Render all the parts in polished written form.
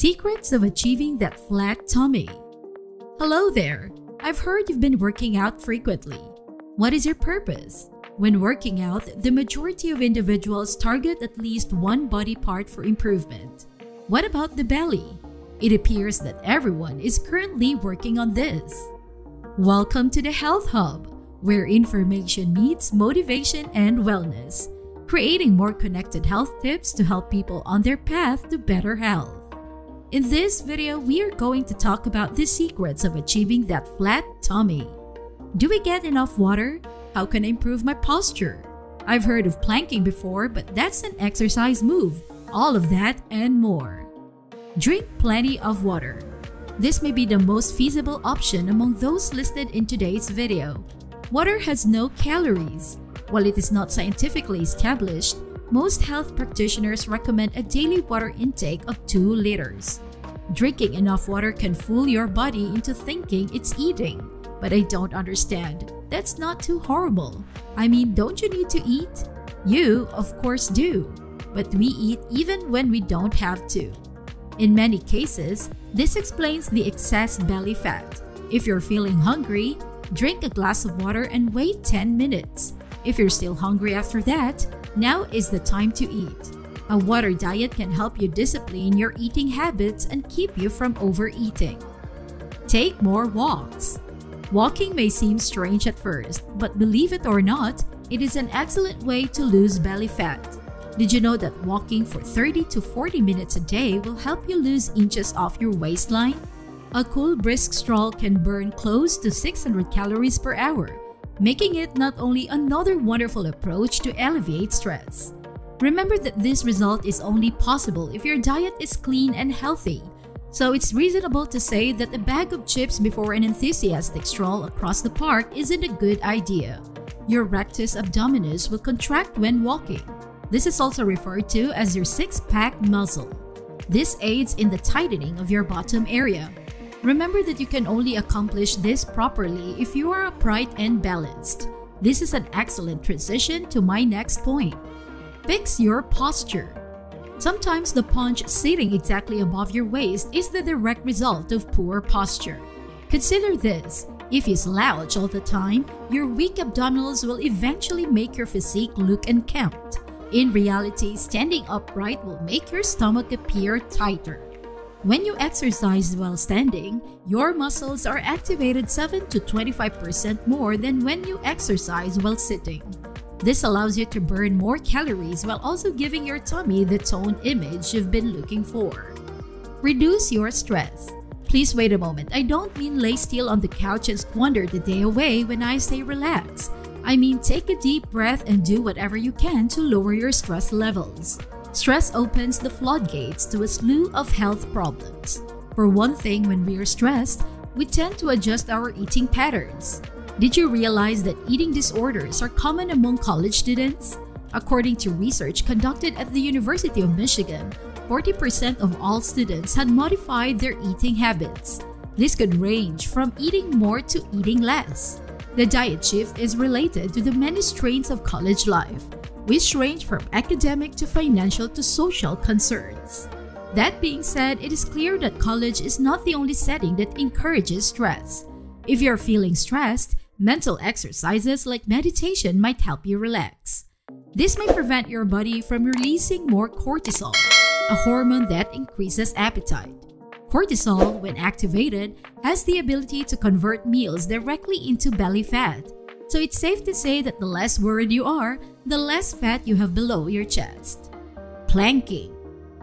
Secrets of achieving that flat tummy. Hello there! I've heard you've been working out frequently. What is your purpose? When working out, the majority of individuals target at least one body part for improvement. What about the belly? It appears that everyone is currently working on this. Welcome to the Health Hub, where information meets motivation and wellness, creating more connected health tips to help people on their path to better health. In this video, we are going to talk about the secrets of achieving that flat tummy. Do we get enough water? How can I improve my posture? I've heard of planking before, but that's an exercise move. All of that and more. Drink plenty of water. This may be the most feasible option among those listed in today's video. Water has no calories. While it is not scientifically established, most health practitioners recommend a daily water intake of 2 liters. Drinking enough water can fool your body into thinking it's eating, but I don't understand. That's not too horrible. I mean, don't you need to eat? You, of course, do. But we eat even when we don't have to. In many cases, this explains the excess belly fat. If you're feeling hungry, drink a glass of water and wait 10 minutes. If you're still hungry after that, now is the time to eat. A water diet can help you discipline your eating habits and keep you from overeating. Take more walks. Walking may seem strange at first, but believe it or not, it is an excellent way to lose belly fat. Did you know that walking for 30 to 40 minutes a day will help you lose inches off your waistline? A cool brisk stroll can burn close to 600 calories per hour, making it not only another wonderful approach to alleviate stress. Remember that this result is only possible if your diet is clean and healthy, so it's reasonable to say that a bag of chips before an enthusiastic stroll across the park isn't a good idea. Your rectus abdominis will contract when walking. This is also referred to as your six-pack muscle. This aids in the tightening of your bottom area. Remember that you can only accomplish this properly if you are upright and balanced. This is an excellent transition to my next point. Fix your posture. Sometimes the paunch sitting exactly above your waist is the direct result of poor posture. Consider this: if you slouch all the time, your weak abdominals will eventually make your physique look unkempt. In reality, standing upright will make your stomach appear tighter. When you exercise while standing, your muscles are activated 7 to 25% more than when you exercise while sitting. This allows you to burn more calories while also giving your tummy the toned image you've been looking for. Reduce your stress. Please wait a moment. I don't mean lay still on the couch and squander the day away when I say relax. I mean take a deep breath and do whatever you can to lower your stress levels. Stress opens the floodgates to a slew of health problems. For one thing, when we are stressed, we tend to adjust our eating patterns. Did you realize that eating disorders are common among college students? According to research conducted at the University of Michigan, 40% of all students had modified their eating habits. This could range from eating more to eating less. The diet shift is related to the many strains of college life, which range from academic to financial to social concerns. That being said, it is clear that college is not the only setting that encourages stress. If you're feeling stressed, mental exercises like meditation might help you relax. This may prevent your body from releasing more cortisol, a hormone that increases appetite. Cortisol, when activated, has the ability to convert meals directly into belly fat. So it's safe to say that the less worried you are, the less fat you have below your chest. Planking.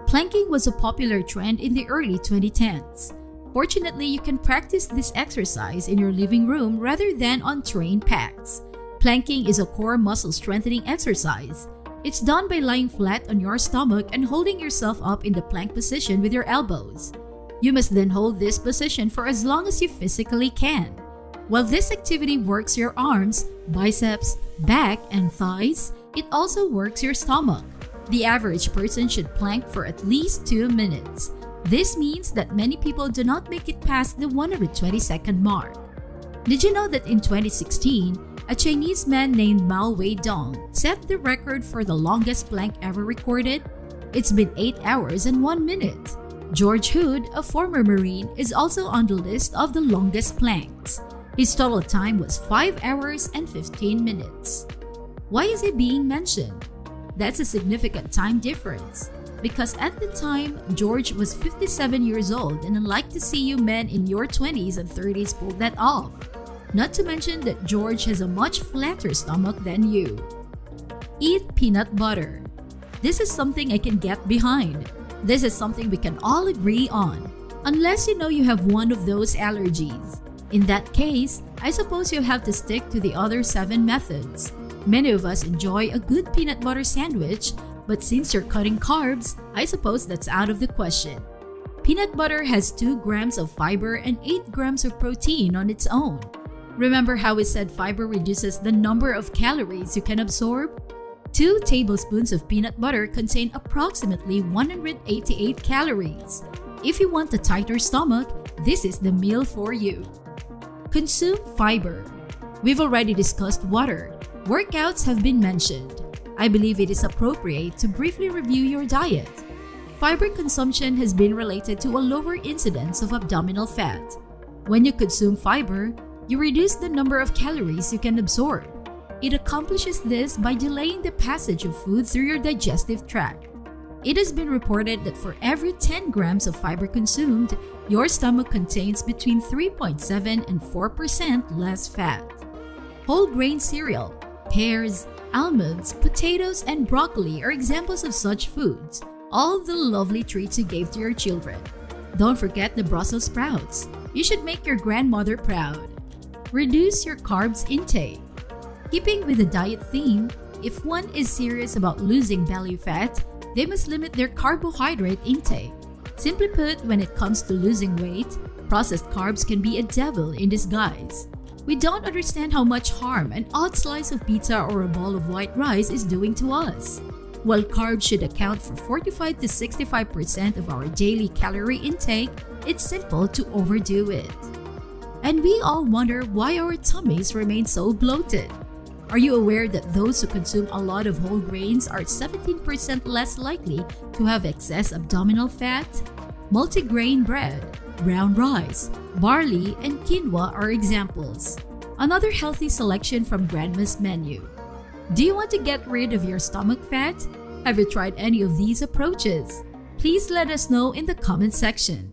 Planking was a popular trend in the early 2010s. Fortunately, you can practice this exercise in your living room rather than on train packs. Planking is a core muscle strengthening exercise. It's done by lying flat on your stomach and holding yourself up in the plank position with your elbows. You must then hold this position for as long as you physically can. While this activity works your arms, biceps, back, and thighs, it also works your stomach. The average person should plank for at least 2 minutes. This means that many people do not make it past the 120-second mark. Did you know that in 2016, a Chinese man named Mao Weidong set the record for the longest plank ever recorded? It's been 8 hours and 1 minute. George Hood, a former Marine, is also on the list of the longest planks. His total time was 5 hours and 15 minutes. Why is he being mentioned? That's a significant time difference, because at the time, George was 57 years old, and unlike to see you men in your 20s and 30s pull that off. Not to mention that George has a much flatter stomach than you. Eat peanut butter. This is something I can get behind. This is something we can all agree on, unless you know you have one of those allergies. In that case, I suppose you'll have to stick to the other 7 methods. Many of us enjoy a good peanut butter sandwich, but since you're cutting carbs, I suppose that's out of the question. Peanut butter has 2 grams of fiber and 8 grams of protein on its own. Remember how we said fiber reduces the number of calories you can absorb? 2 tablespoons of peanut butter contain approximately 188 calories. If you want a tighter stomach, this is the meal for you. Consume fiber. We've already discussed water. Workouts have been mentioned. I believe it is appropriate to briefly review your diet. Fiber consumption has been related to a lower incidence of abdominal fat. When you consume fiber, you reduce the number of calories you can absorb. It accomplishes this by delaying the passage of food through your digestive tract. It has been reported that for every 10 grams of fiber consumed, your stomach contains between 3.7 and 4% less fat. Whole grain cereal, pears, almonds, potatoes, and broccoli are examples of such foods, all the lovely treats you gave to your children. Don't forget the Brussels sprouts. You should make your grandmother proud. Reduce your carbs intake. Keeping with the diet theme, if one is serious about losing belly fat, they must limit their carbohydrate intake. Simply put, when it comes to losing weight, processed carbs can be a devil in disguise. We don't understand how much harm an odd slice of pizza or a bowl of white rice is doing to us. While carbs should account for 45 to 65% of our daily calorie intake, it's simple to overdo it. And we all wonder why our tummies remain so bloated. Are you aware that those who consume a lot of whole grains are 17% less likely to have excess abdominal fat? Multigrain bread, brown rice, barley, and quinoa are examples. Another healthy selection from Grandma's menu. Do you want to get rid of your stomach fat? Have you tried any of these approaches? Please let us know in the comment section.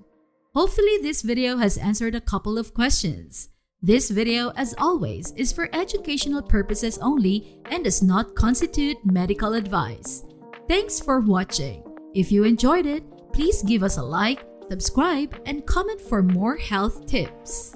Hopefully this video has answered a couple of questions. This video, as always, is for educational purposes only and does not constitute medical advice. Thanks for watching. If you enjoyed it, please give us a like, subscribe, and comment for more health tips.